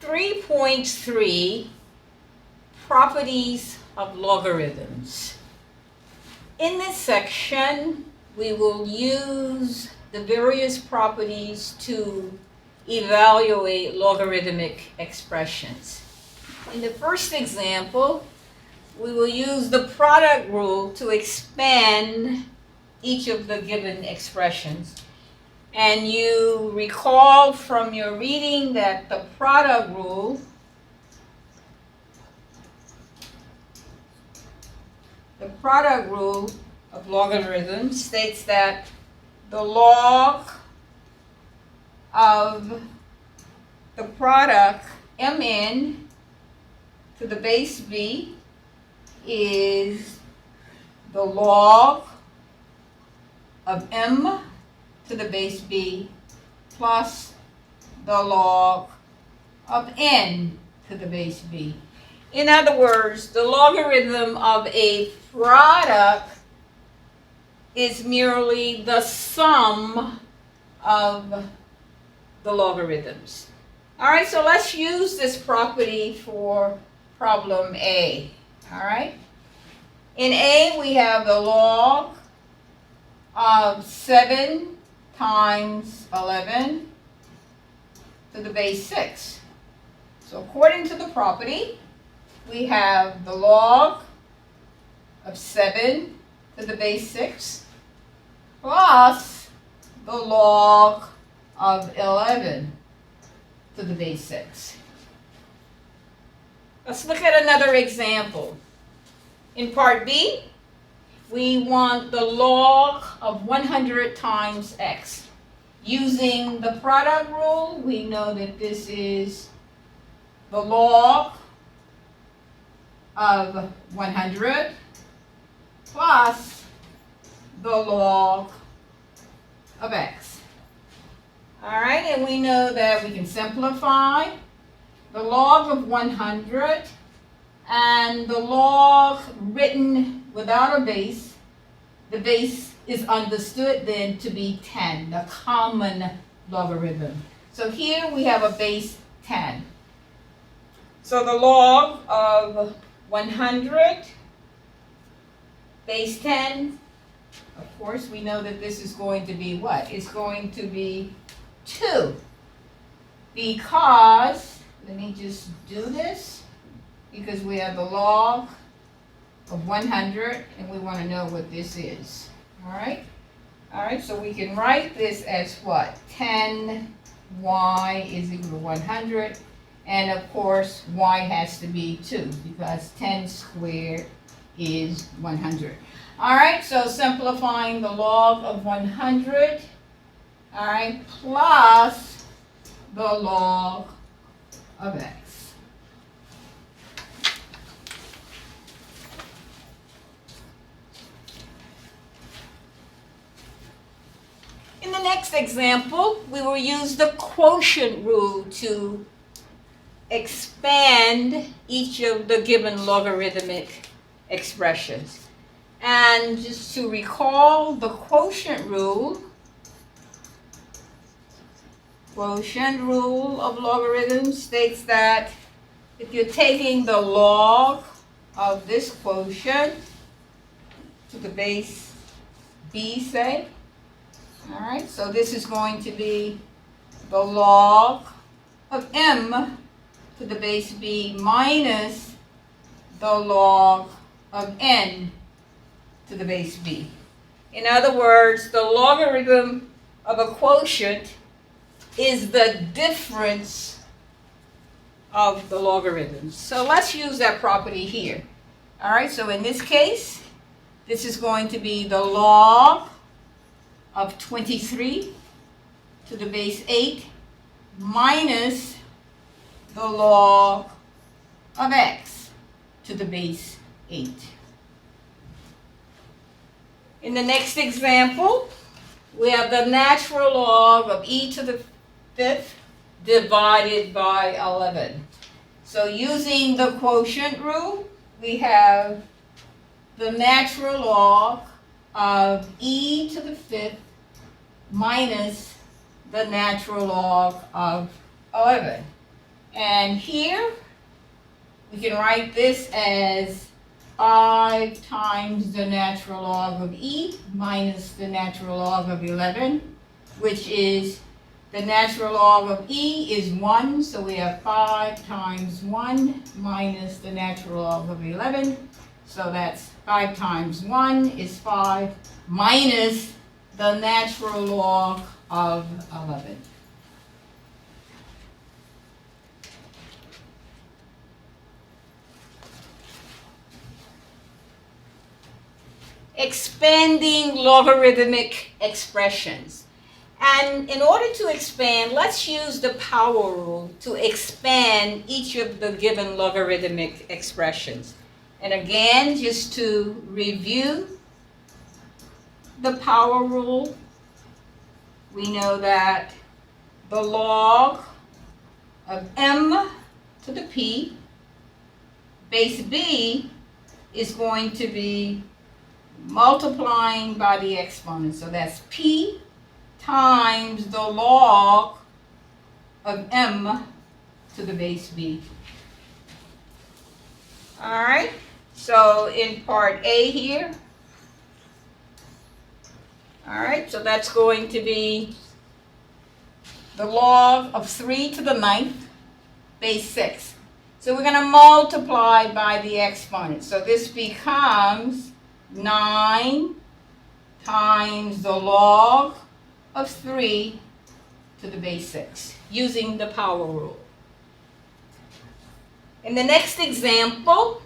3.3 Properties of Logarithms. In this section, we will use the various properties to evaluate logarithmic expressions. In the first example, we will use the product rule to expand each of the given expressions. And you recall from your reading that the product rule of logarithms states that the log of the product mn to the base b is the log of m to the base b plus the log of n to the base b. In other words, the logarithm of a product is merely the sum of the logarithms. All right, so let's use this property for problem A. All right. In A, we have the log of 7 times 11 to the base 6. So according to the property, we have the log of 7 to the base 6 plus the log of 11 to the base 6. Let's look at another example. In part B, we want the log of 100 times x. Using the product rule, we know that this is the log of 100 plus the log of x. All right, and we know that we can simplify the log of 100 and the log written without a base. The base is understood then to be 10, the common logarithm. So here we have a base 10. So the log of 100 base 10, of course, we know that this is going to be what? It's going to be 2. Because, let me just do this, because we have the log of 100, and we want to know what this is. All right? All right, so we can write this as what? 10y is equal to 100. And of course, y has to be 2, because 10 squared is 100. All right, so simplifying the log of 100, all right, plus the log of x. In the next example, we will use the quotient rule to expand each of the given logarithmic expressions. And just to recall the quotient rule of logarithms states that if you're taking the log of this quotient to the base b, say, all right, so this is going to be the log of m to the base b minus the log of n to the base b. In other words, the logarithm of a quotient is the difference of the logarithms. So let's use that property here. All right, so in this case, this is going to be the log of 23 to the base 8 minus the log of x to the base 8. In the next example, we have the natural log of e to the 5th divided by 11. So using the quotient rule, we have the natural log of e to the 5th minus the natural log of 11. And here, we can write this as 5 times the natural log of e minus the natural log of 11, which is the natural log of e is 1, so we have 5 times 1 minus the natural log of 11. So that's 5 times 1 is 5 minus the natural log of 11. Expanding logarithmic expressions. And in order to expand, let's use the power rule to expand each of the given logarithmic expressions. And again, just to review the power rule, we know that the log of m to the p base b is going to be multiplying by the exponent. So that's p times the log of m to the base b. All right, so in part A here, all right, so that's going to be the log of 3 to the 9th, base 6. So we're going to multiply by the exponent. So this becomes 9 times the log of 3 to the base 6, using the power rule. In the next example,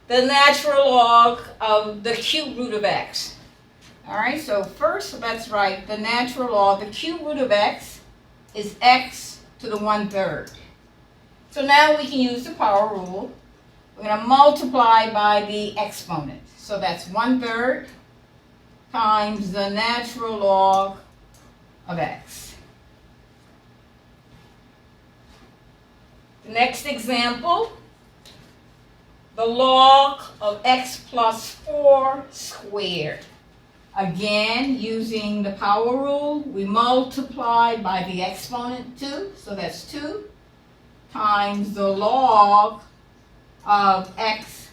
the natural log of the cube root of x. All right, so first let's write the natural log. The cube root of x is x to the 1/3. So now we can use the power rule. We're going to multiply by the exponent. So that's 1/3 times the natural log of x. The next example, the log of x plus 4 squared. Again, using the power rule, we multiply by the exponent 2. So that's 2 times the log of x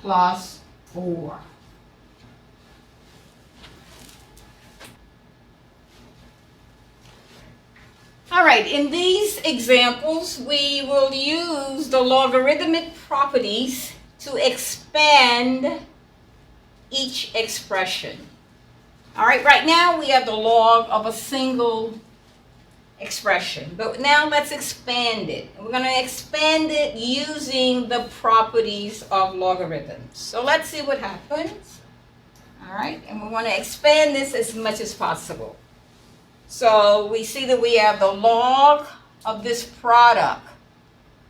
plus 4. All right, in these examples, we will use the logarithmic properties to expand each expression. All right, right now we have the log of a single expression, but now let's expand it. And we're going to expand it using the properties of logarithms. So let's see what happens. All right, and we want to expand this as much as possible. So we see that we have the log of this product,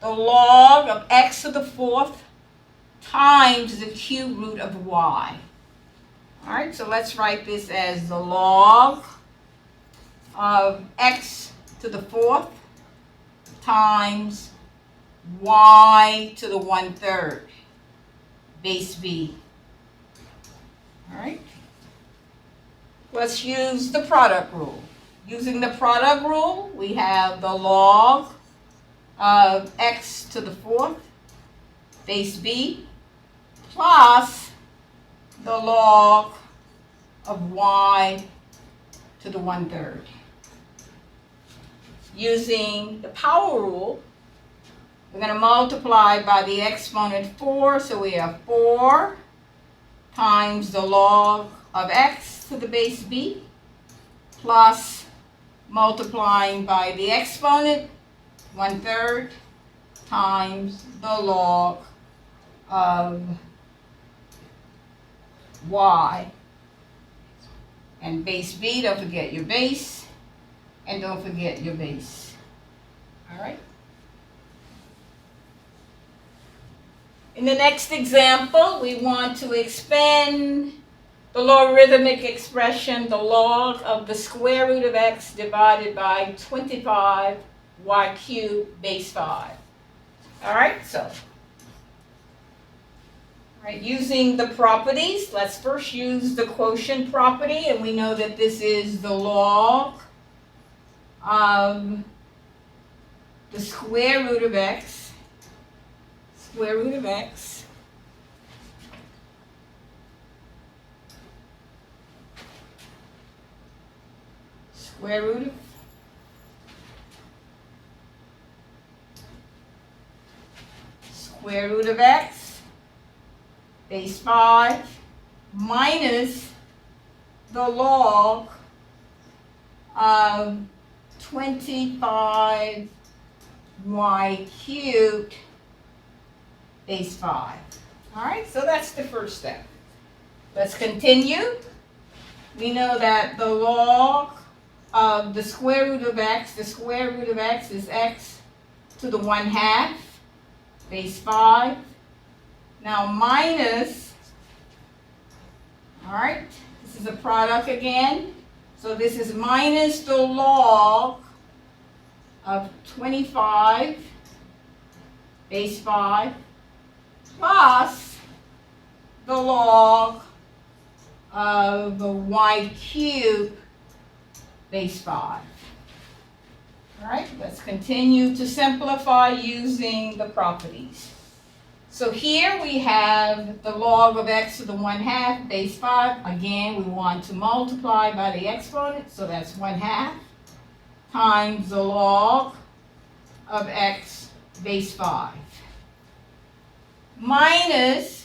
the log of x to the 4th times the cube root of y. All right, so let's write this as the log of x to the 4th times y to the 1/3, base b. All right, let's use the product rule. Using the product rule, we have the log of x to the 4th, base b, plus the log of y to the 1/3. Using the power rule, we're going to multiply by the exponent 4, so we have 4 times the log of x to the base b, plus multiplying by the exponent 1/3 times the log of y. And base b, don't forget your base, and don't forget your base. All right. In the next example, we want to expand the logarithmic expression, the log of the square root of x divided by 25 y cubed base 5. All right, so using the properties, let's first use the quotient property, and we know that this is the log of the square root of x, square root of x, square root of x, base 5, minus the log of 25y cubed base 5. All right, so that's the first step. Let's continue. We know that the log of the square root of x, the square root of x is x to the 1/2, base 5. Now minus, all right, this is a product again. So this is minus the log of 25 base 5 plus the log of the y cubed base 5. All right, let's continue to simplify using the properties. So here we have the log of x to the 1/2 base 5. Again, we want to multiply by the exponent, so that's 1/2 times the log of x base 5. Minus,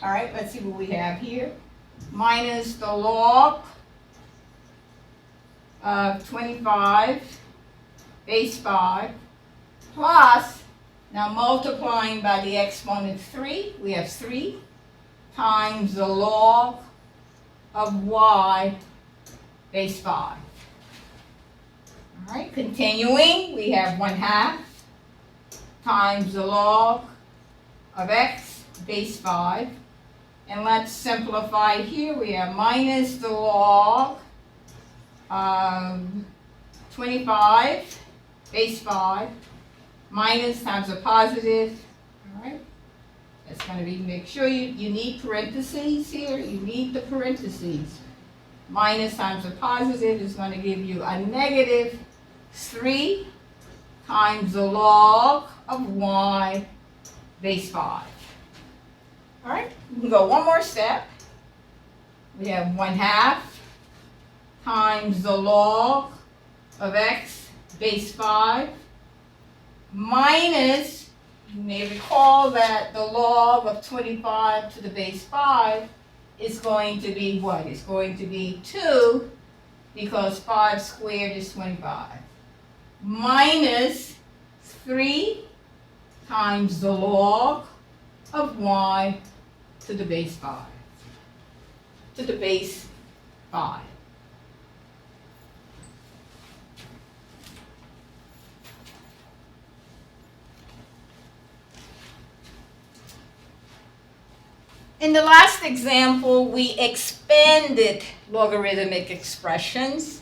all right, let's see what we have here. Minus the log of 25 base 5 plus, now multiplying by the exponent 3, we have 3 times the log of y base 5. All right, continuing, we have 1/2 times the log of x base 5. And let's simplify here. We have minus the log of 25 base 5 minus times a positive. All right, that's going to be, make sure you need parentheses here. You need the parentheses. Minus times a positive is going to give you a negative 3 times the log of y base 5. All right, we can go one more step. We have 1/2 times the log of x base 5 minus, you may recall that the log of 25 to the base 5 is going to be what? It's going to be 2 because 5 squared is 25. Minus 3 times the log of y to the base 5. To the base 5. In the last example, we expanded logarithmic expressions.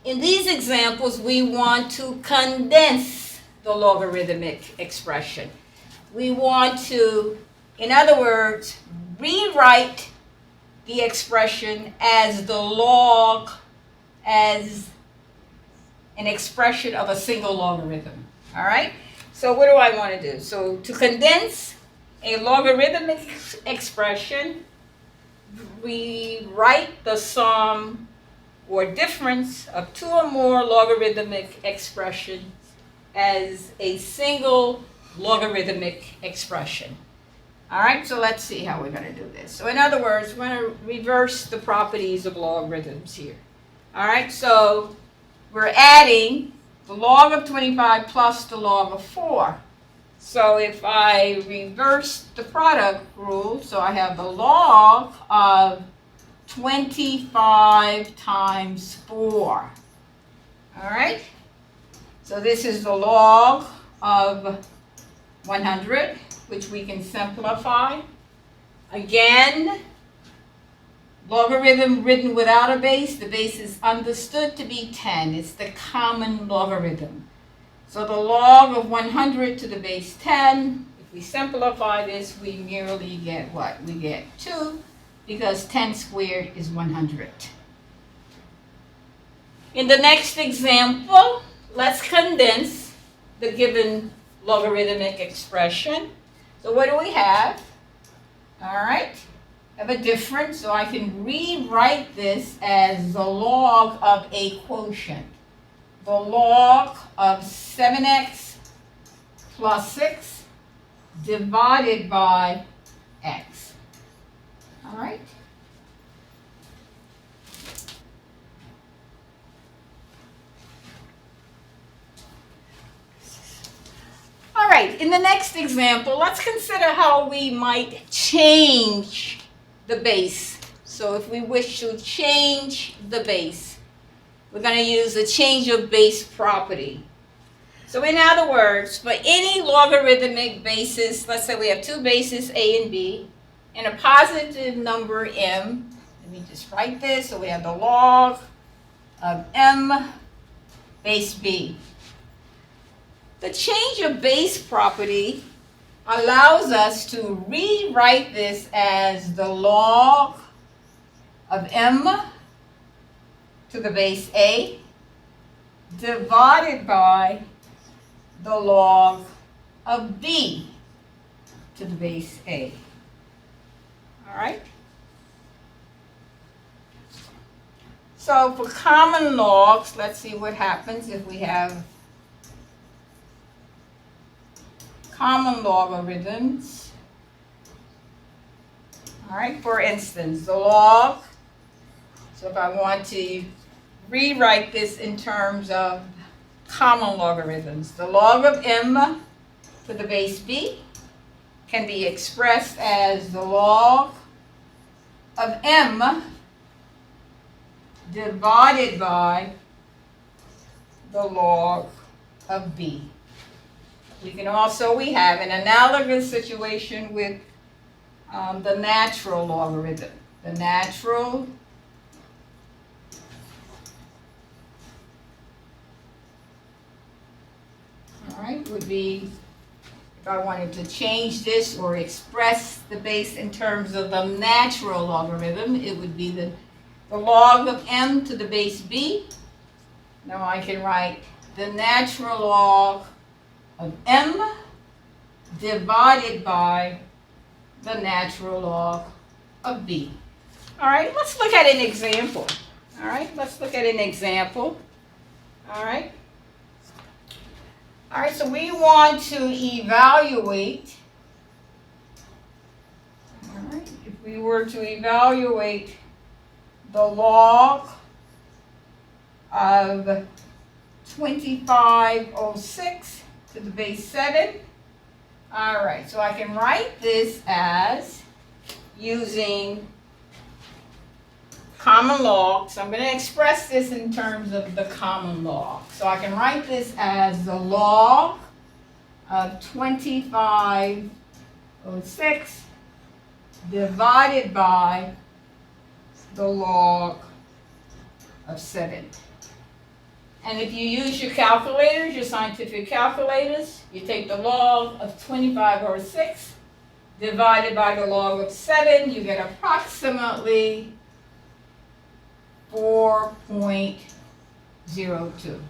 In these examples, we want to condense the logarithmic expression. We want to, in other words, rewrite the expression as the log, as an expression of a single logarithm. All right? So what do I want to do? So to condense a logarithmic expression, we write the sum or difference of two or more logarithmic expressions as a single logarithmic expression. All right, so let's see how we're going to do this. So in other words, we're going to reverse the properties of logarithms here. All right, so we're adding the log of 25 plus the log of 4. So if I reverse the product rule, so I have the log of 25 times 4. All right? So this is the log of 100, which we can simplify. Again, logarithm written without a base. The base is understood to be 10. It's the common logarithm. So the log of 100 to the base 10, if we simplify this, we merely get what? We get 2, because 10 squared is 100. In the next example, let's condense the given logarithmic expression. So what do we have? All right, I have a difference, so I can rewrite this as the log of a quotient. The log of 7x plus 6 divided by x. All right? All right, in the next example, let's consider how we might change the base. So if we wish to change the base, we're going to use the change of base property. So in other words, for any logarithmic basis, let's say we have two bases, a and b, and a positive number m. Let me just write this. So we have the log of m base b. The change of base property allows us to rewrite this as the log of m to the base a divided by the log of b to the base a. All right? So for common logs, let's see what happens if we have common logarithms. All right, for instance, the log. So if I want to rewrite this in terms of common logarithms, the log of m to the base b can be expressed as the log of m divided by the log of b. We have an analogous situation with the natural logarithm. The natural would be, if I wanted to change this or express the base in terms of the natural logarithm, it would be the log of m to the base b. Now I can write the natural log of m divided by the natural log of b. All right, let's look at an example. All right, let's look at an example. All right. All right, so we want to evaluate, all right, if we were to evaluate the log of 2506 to the base 7. All right, so I can write this as using common log. So I'm going to express this in terms of the common log. So I can write this as the log of 2506 divided by the log of 7. And if you use your calculators, your scientific calculators, you take the log of 2506 divided by the log of 7, you get approximately 4.02.